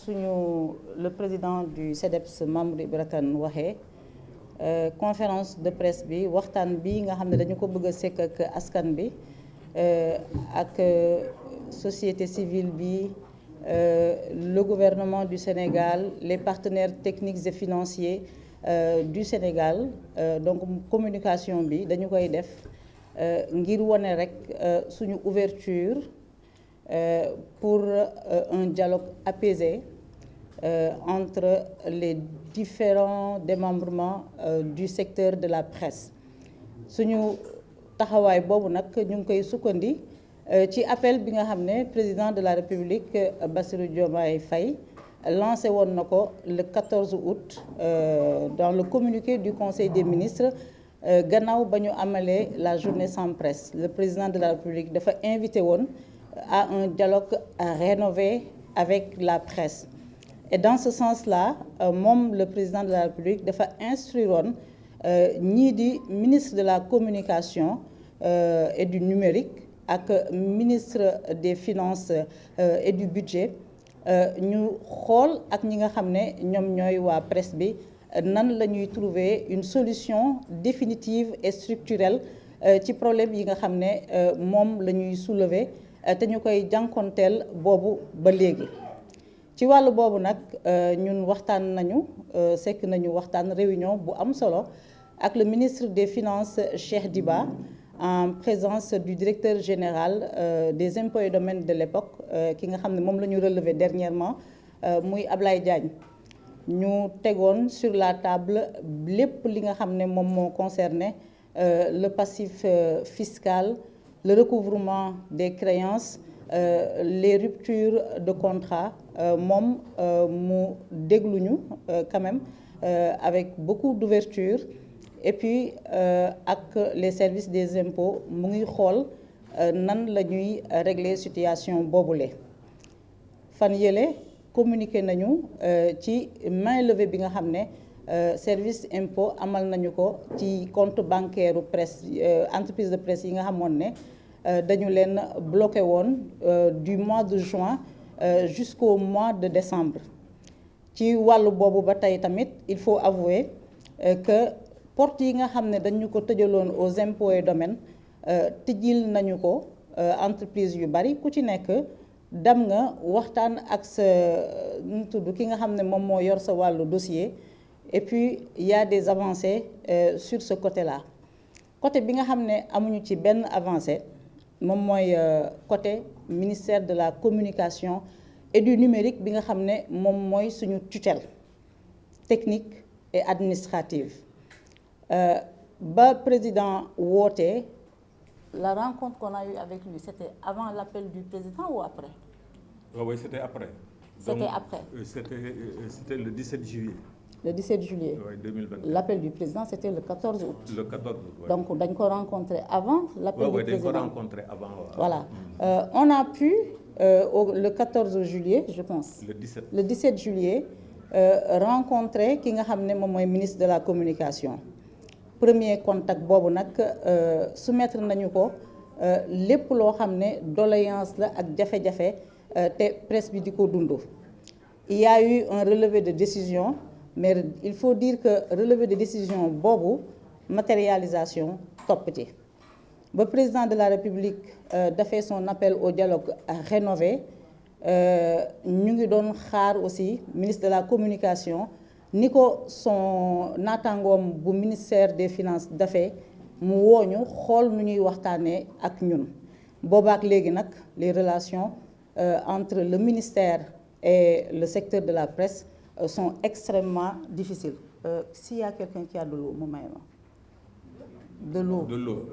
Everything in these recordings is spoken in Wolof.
le président du CDEPS Mamoudou Ibra Kane waxee conférence de presse bi waxtaan bi nga xam ne dañu ko bëgg a sekk ak askan bi ak société civile bi le gouvernement du Sénégal les partenaires techniques et financiers du Sénégal donc communication bi dañu koy def ngir wane rek suñu ouverture pour un dialogue apaisé entre les différents démembrements du secteur de la presse suñu taxawaay boobu nag ñu ngi koy sukkandi ci appel bi nga xam ne président de la République Bassirou Diomaye Faye lancé woon na ko le 14 août dans le communiqué du Conseil des ministres gannaaw ba ñu amalee la journée sans presse le président de la République dafa invité woon à un dialogue rénové avec la presse et dans ce sens-là moom le président de la République dafa instruiroon ñii di ministre de la communication et du numérique ak ministre des finances et du budget ñu xool ak ñi nga xam ne ñoom ñooy waa presse bi nan la ñuy trouver une solution définitive et structurelle ci problème yi nga xam ne moom la ñuy soulever te ñu koy jànkonteel boobu ba léegi ci wàllu boobu nag ñun waxtaan nañu sekk nañu waxtaan réunion bu am solo ak le ministre des finances Cheikh Diba en présence du directeur général des impôts et domaines de l'époque ki nga xam ne moom la ñu relevé dernièrement muy Ablaye Diagne ñu tegoon sur la table lépp li nga xam ne moom moo concerné le passif fiscal le recouvrement des créances les ruptures de contrat moom mu dégluñu quand même avec beaucoup d'ouverture et puis ak les services des impôts mu ngi xool nan la ñuy régler situation boobule fan yële communiqué nañu ci mainlevée bi nga xam ne service impôt amal nañu ko ci compte bancaire u presse entreprise de presse yi nga xamoon ne dañu leen bloqué woon du mois de juin jusqu'au mois de décembre ci wàllu boobu ba tey tamit il faut avouer que porte yi nga xam ne dañu ko tëjaloon aux impôts et domaines tëjil nañu ko entreprise yu bari ku ci nekk dem nga waxtaan ak sa nu tudd ki nga xam ne moom moo yor sa wàllu dossier et puis il y a des avancées sur ce côté-là côté bi nga xam ne amuñu ci benn avancée moom mooy côté ministère de la communication et du numérique bi nga xam ne moom mooy suñu tutelle technique et administrative ba président woote la rencontre qu'on a eue avec lui c'était avant l'appel du président ou après? Oui, c'était après. C'était après. C'était le 17 juillet. Le 17 juillet. Oui, 2024. L'appel du président c'était le 14 août. Le 14 août. Oui. Donc dañ ko rencontré avant l'appel du président. Oui, dañ ko rencontré avant. Voilà. On a pu le 14 juillet, je pense. Le 17 juillet rencontrer ki nga xam ne moom mooy ministre de la communication. Premier contact boobu nag soumettre nañu ko lépp loo xam ne doléance la ak jafe-jafe te presse bi di ko dund. Il y a eu un relevé de décision mais il faut dire que relevé de décision boobu matérialisation topp ci ba président de la République dafay son appel au dialogue rénové ñu ngi doon xaar aussi ministre de la communication ni ko son naataangoom bu ministère des finances dafee mu wooñu xool nu ñuy waxtaanee ak ñun boobaak léegi nag les relations entre le ministère et le secteur de la presse sont extrêmement difficiles. S'il y a quelqu'un qui a de l'eau, mu may ma de l'eau. De l'eau.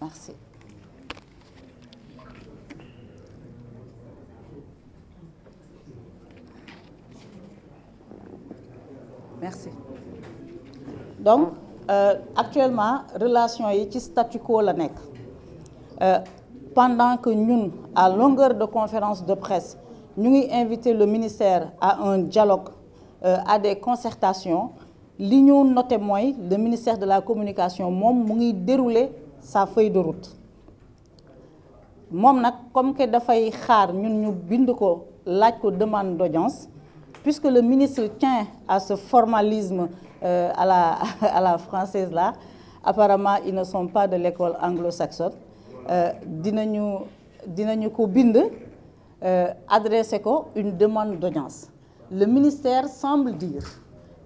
Merci. Merci. Donc actuellement relation yi ci statu quo la nekk pendant que ñun à longueur de conférence de presse ñu ngi invité le ministère à un dialogue à des concertations li ñu noté mooy le ministère de la communication moom mu ngi dérouler sa feuille de route moom nag comme que dafay xaar ñun ñu bind ko laaj ko demande d'audience, puisque le ministre tient à ce formalisme à la française là, apparemment ils ne sont pas de l'école anglo-saxonne, dinañu ko bind adressé ko une demande d'audience. Le ministère semble dire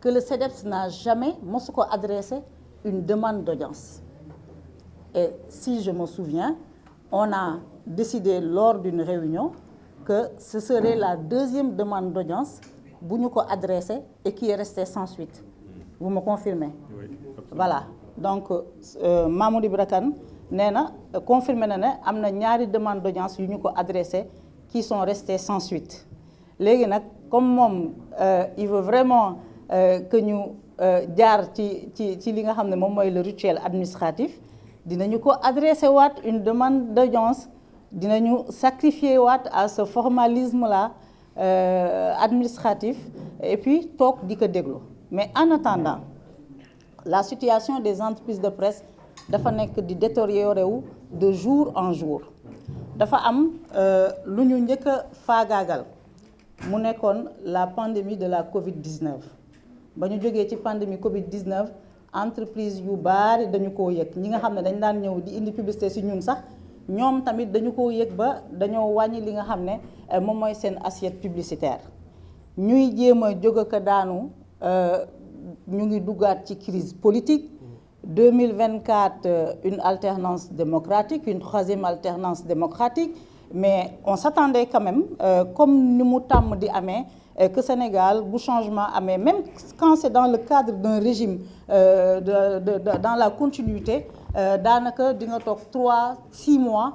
que le CDEPS n'a jamais mosu ko adressé une demande d'audience. Et si je me souviens, on a décidé lors d'une réunion que ce serait la deuxième demande d'audience bu ñu ko adressé et qui est restée sans suite. Vous me confirmez? Oui, voilà. Donc Mamoudou Ibra Kane nee na confirmé na ne am na ñaari demande d'audience yu ñu ko adressé qui sont restées sans suite. Léegi nag comme moom il veut vraiment que ñu jaar ci li nga xam ne moom mooy le rituel administratif, dinañu ko adressé waat une demande d'audience, dinañu sacrifier waat à ce formalisme là administratif et puis toog di ko déglu. Mais en attendant, la situation des entreprises de presse dafa nekk di détériorer wu de jour en jour. Dafa am lu ñu njëkk a faagaagal mu nekkoon la pandémie de la Covid-19. ba ñu jógee ci pandémie Covid-19 entreprise yu bari dañu koo yëg, ñi nga xam ne dañ daan ñëw di indi publicité ci ñun sax ñoom tamit dañu koo yëg ba dañoo wàññi li nga xam ne moom mooy seen assiette publicitaire. Ñuy jéem a jóg ak daanu ñu ngi duggaat ci crise politique. 2024 une alternance démocratique, une troisième alternance démocratique, mais on s'attendait quand même comme ni mu tàmm di amee que Sénégal bu changement amee, même quand c'est dans le cadre d'un régime dans la continuité, daanaka di nga toog 3-6 mois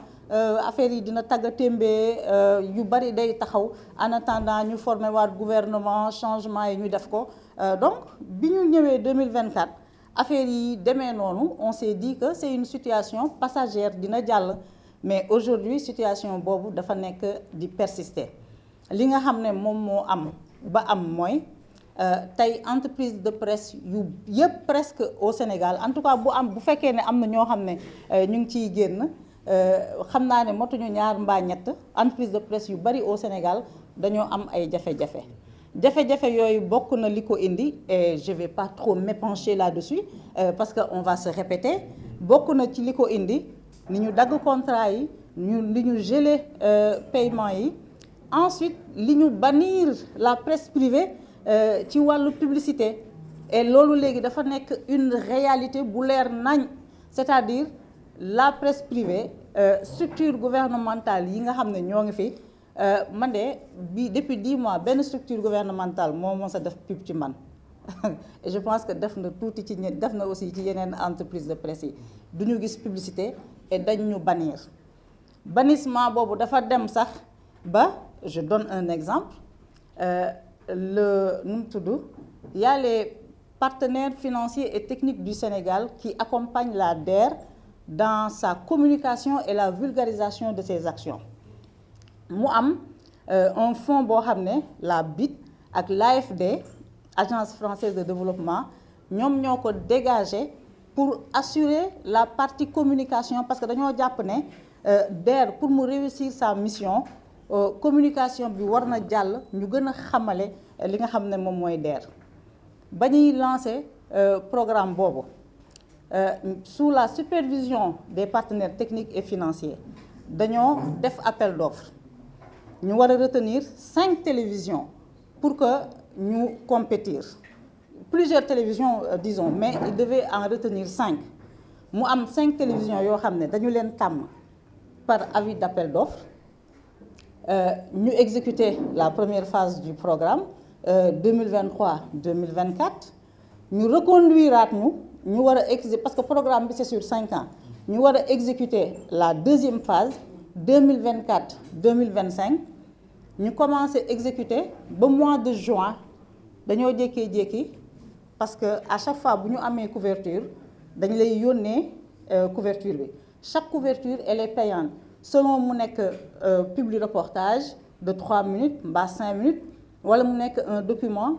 affaire yi dina tagga témbee yu bari day taxaw en attendant ñu former waat gouvernement, changement yi ñu def ko. Donc bi ñu ñëwee 2024 affaire yi demee noonu, on s'est dit que c'est une situation passagère dina jàll, mais aujourd'hui situation boobu dafa nekk di persister. Li nga xam ne moom moo am ba am mooy tey entreprise de presse yu yëpp presque au Sénégal, en tout cas bu fekkee ne am na ñoo xam ne ñu ngi ciy génn, xam naa ne motuñu ñaar mbaa ñett entreprise de presse yu bari au Sénégal dañoo am ay jafe-jafe. Jafe-jafe yooyu bokk na li ko indi, et je vais pas trop m'épancher là-dessus parce que on va se répéter. Bokk na ci li ko indi ni ñu dagg contrat yi, li ñu geler paiement yi. Ensuite li ñu bannir la presse privée ci wàllu publicité, et loolu léegi dafa nekk une réalité bu leer nañ, c'est-à-dire la presse privée, structure gouvernementale yi nga xam ne ñoo ngi fi. Man de depuis 10 mois benn structure gouvernementale moo mos a def pub ci man et je pense que def na tuuti ci def na aussi ci yeneen entreprise de presse yi du ñu gis publicité et dañ ñu bannir. Bannissement boobu dafa dem sax ba, je donne un exemple, nu mu tudd, il y a les partenaires financiers et techniques du Sénégal qui accompagnent la DER dans sa communication et la vulgarisation de ses actions. Mu am un fonds boo xam ne la BIT ak l'AFD, Agence française de développement, ñoom ñoo ko dégagé pour assurer la partie communication, parce que dañoo jàpp ne DER pour mu réussir sa mission, communication bi war na jàll ñu gën a xamale li nga xam ne moom mooy DER. Ba ñuy lancer programme boobu sous la supervision des partenaires techniques et financiers, dañoo def appel d'offres. Ñu war a retenir 5 télévisions pour que ñu compétir. Plusieurs télévisions disons, mais il devait en retenir 5. Mu am 5 télévisions yoo xam ne dañu leen tàmm par avis d'appel d'offres. Ñu exécuter la première phase du programme 2023-2024. ñu reconduiraat ñu war a exécuter, parce que programme bi c'est sur 5 ans, ñu war a exécuter la deuxième phase 2024-2025. ñu commencé exécuter ba mois de juin, dañoo jékki-jékki parce que à chaque fois bu ñu amee couverture dañ lay yónnee couverture bi. Chaque couverture elle est payante selon mu nekk publi reportage de 3 minutes mbaa 5 minutes, wala mu nekk un document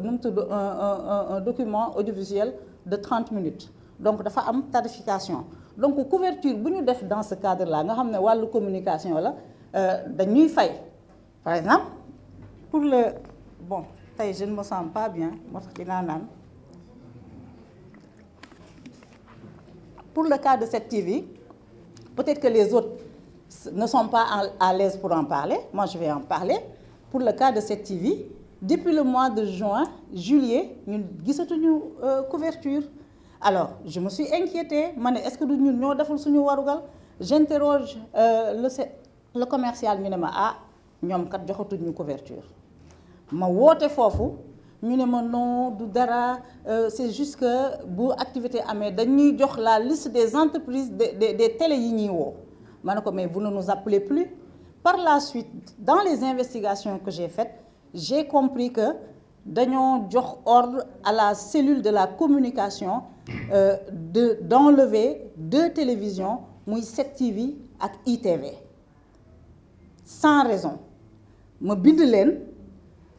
nu mu tudd un document audiovisuel de 30 minutes. Donc dafa am tarification. donc couverture bu ñu def dans ce cadre là nga xam ne wàllu communication la dañuy fay par exemple pour le bon tey je ne me sens pas bien moo tax dinaa naan pour le cas de cette TV peut-être que les autres ne sont pas à l'aise pour en parler moi je vais en parler pour le cas de cette TV depuis le mois de juin juillet ñun gisatuñu couverture alors je me suis inquiétée ma ne est-ce que du ñun ñoo deful suñu warugal j'interroge le commercial ñu ne ma ah ñoom kat joxatuñu couverture ma woote foofu ñu ne ma non du dara c'est juste que bu activité amee dañuy jox la liste des entreprises des télé yi ñuy woo ma ne ko mais vous ne nous appelez plus par la suite dans les investigations que j'ai faites j'ai compris que dañoo jox ordre à la cellule de la communication d'enlever 2 télévisions muy 7TV ak ITV sans raison ma bind leen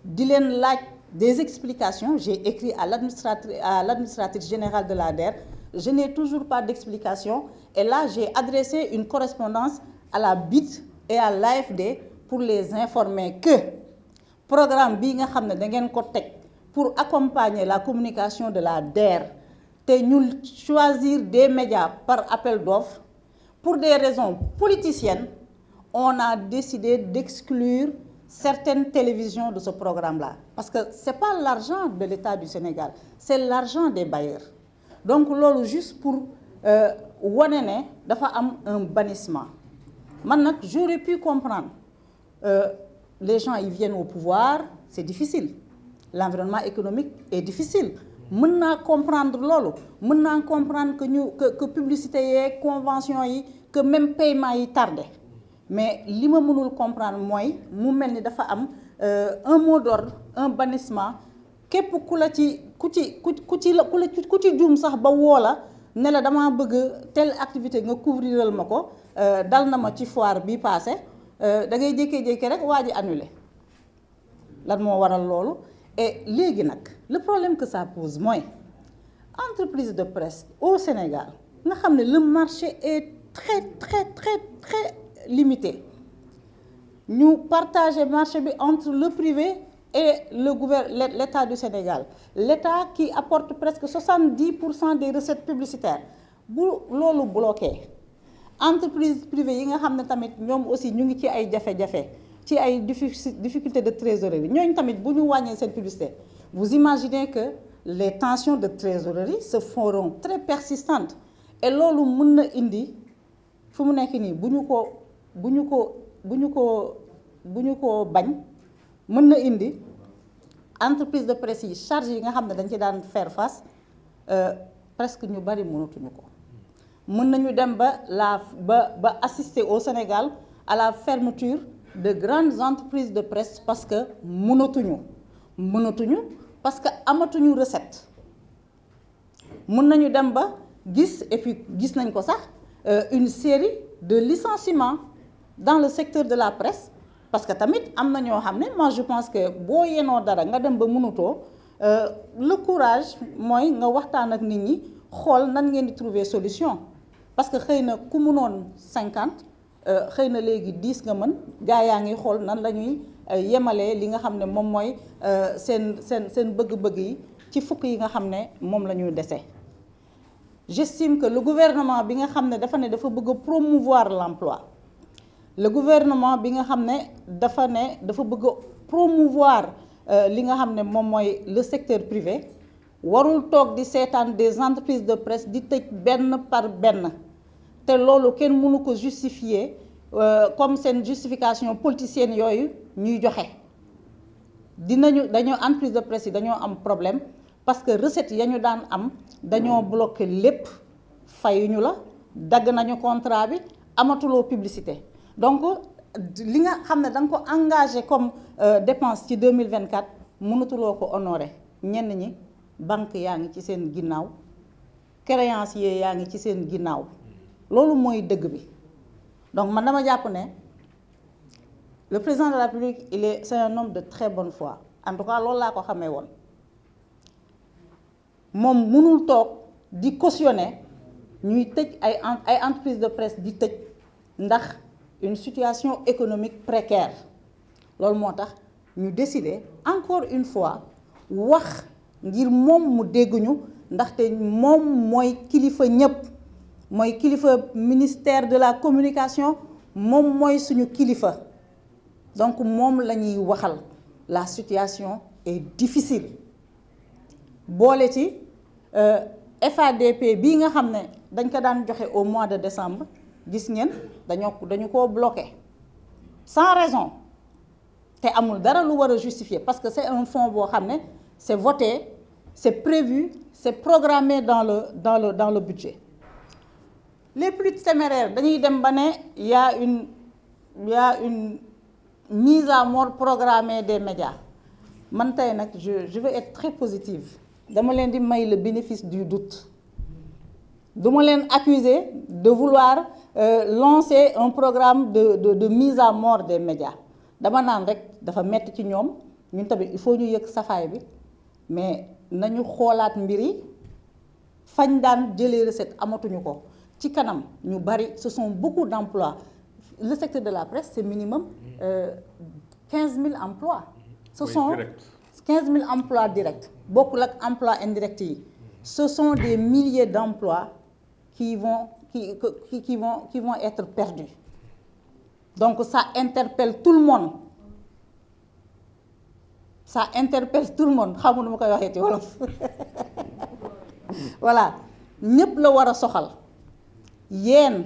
di leen laaj des explications j'ai écrit à l'administratrice générale de l'ADER je n'ai toujours pas d'explication et là j'ai adressé une correspondance à la BIT et à l'AFD pour les informer que programme bii nga xam ne da ngeen ko teg pour accompagner la communication de la DER te ñu choisir des médias par appel d'offres pour des raisons politiciennes on a décidé d'exclure certaines télévisions de ce programme-là parce que c'est pas l'argent de l'État du Sénégal c'est l'argent des bailleurs donc loolu juste pour wane ne dafa am un bannissement man nag j'aurais pu comprendre les gens ils viennent au pouvoir c'est difficile l'environnement économique est difficile mën naa comprendre loolu mën naa comprendre que publicité yeeg convention yi que même paiement yi tardé mais li ma mënul comprendre mooy mu mel ni dafa am un mot d'ordre un bannissement képp ku ci juum sax ba woo la ne la damaa bëgg telle activité nga couvriral ma ko dal na ma ci foire bi passé da ngay jékkee-jékkee rek waa ji annulé lan moo waral loolu et léegi nag le problème que ça pose mooy entreprise de presse au Sénégal nga xam ne le marché est très limité ñu partager marché bi entre le privé et l'État du Sénégal l'État qui apporte presque 70% des recettes publicitaires bu loolu bloqué entreprise privée yi nga xam ne tamit ñoom aussi ñu ngi ci ay jafe-jafe ci ay difficultés de trésorerie ñooñu tamit bu ñu wàññee seen publicité vous imaginez que les tensions de trésorerie se feront très persistantes et loolu mën na indi fu mu nekk nii bu ñu ko bañ mën na indi entreprise de presse yi charge yi nga xam ne dañ ci daan faire face presque ñu bari mënatuñu ko mën nañu dem ba assister au Sénégal à la fermeture de grandes entreprises de presse parce que mënatuñu parce que amatuñu recette mën nañu dem ba gis et puis gis nañ ko sax une série de licenciements dans le secteur de la presse parce que tamit am na ñoo xam ne moi je pense que boo yenoo dara nga dem ba mënutoo le courage mooy nga waxtaan ak nit ñi xool nan ngeen di trouver solution parce que xëy na ku mënoon 50 xëy na léegi 10 nga mën gaa yaa ngi xool nan la ñuy yemalee li nga xam ne moom mooy seen bëgg-bëgg yi ci fukk yi nga xam ne moom la ñuy dese. J'estime que le gouvernement bi nga xam ne dafa bëgg a promouvoir l'emploi le gouvernement bi nga xam ne dafa bëgg a promouvoir li nga xam ne moom mooy le secteur privé warul toog di seetaan des entreprises de presse di tëj benn par benn te loolu kenn mënu ko justifier comme seen justification politicienne yooyu ñuy joxe dañoo entreprise de presse yi dañoo am problème parce que recettes ya ñu daan am dañoo bloqué lépp fayuñu la dagg nañu contrat bi amatuloo publicité donc li nga xam ne da nga ko engagé comme dépense ci 2024 mënatuloo ko honorer ñenn ñi banque yaa ngi ci seen ginnaaw créancier yaa ngi ci seen ginnaaw loolu mooy dëgg bi donc man dama jàpp ne le président de la République c'est un homme de très bonne foi en tout cas loolu laa ko xamee woon moom mënul toog di cautionner ñuy tëj ay entreprise de presse di tëj ndax une situation économique précaire loolu moo tax ñu décider encore une fois wax ngir moom mu dégguñu ndaxte moom mooy kilifa ñëpp mooy kilifa ministère de la communication moom mooy suñu kilifa donc moom la ñuy waxal la situation est difficile boole ci FADP bii nga xam ne dañ ko daan joxe au mois de décembre gis ngeen dañu koo bloqué sans raison te amul dara lu war a justifier parce que c'est un fonds boo xam ne c'est voté c'est prévu c'est programmé dans le budget les plus téméraires dañuy dem ba ne y a une mise à mort programmée des médias man tey nag je vais être très positive dama leen di may le bénéfice du doute du ma leen accuser de vouloir lancer un programme de mise à mort des médias dama naan rek dafa metti ci ñoom ñun tamit il faut ñu yëg safaay bi mais nañu xoolaat mbir yi fañ daan jëlee recette amatuñu ko ci kanam ñu bari ce sont beaucoup d'emplois le secteur de la presse c'est minimum 15 000 emplois ce sont 15 000 emplois directs bokkul ak emplois indirects yi ce sont des milliers d'emplois qui vont être perdus donc ça interpelle tout le monde xamu nu ma koy waxee ci wolof voilà ñépp la war a soxal yéen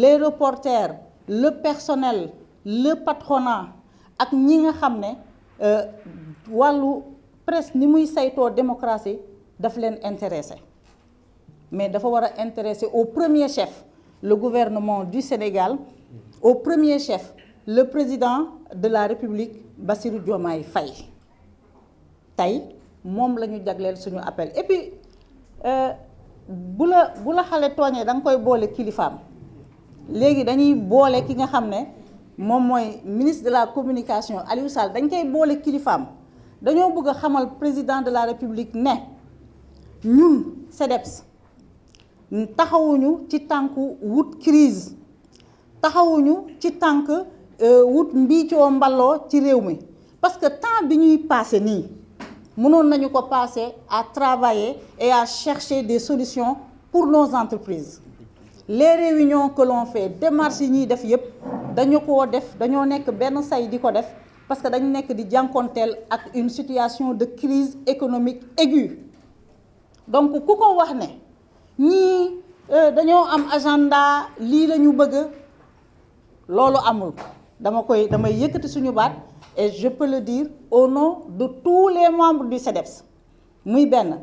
les reporters le personnel le patronat ak ñi nga xam ne wàllu presse ni muy saytoo démocratie daf leen intéressé mais dafa war a intéresser au premier chef le gouvernement du Sénégal au premier chef le président de la République Bassirou Diomaye Faye tey moom la ñu jagleel suñu appel et puis bu la xale tooñee da nga koy boole kilifaam léegi dañuy boole ki nga xam ne moom mooy ministre de la communication Aliou Sall dañ koy boole kilifaam dañoo bëgg a xamal président de la République ne ñun CDEPS taxawuñu ci tànku wut crise taxawuñu ci tànk wut mbiicoo mballoo ci réew mi parce que temps bi ñuy passé nii mënoon nañu ko passer à travailler et à chercher des solutions pour nos entreprises les réunions que l'on fait démarches yi ñuy def yépp dañoo nekk benn say di ko def parce que dañu nekk di jànkonteel ak une situation de crise économique aiguë donc ku ko wax ne ñii dañoo am agenda lii la ñu bëgg loolu amul damay yëkkati suñu baat et je peux le dire au nom de tous les membres du CDEPS muy benn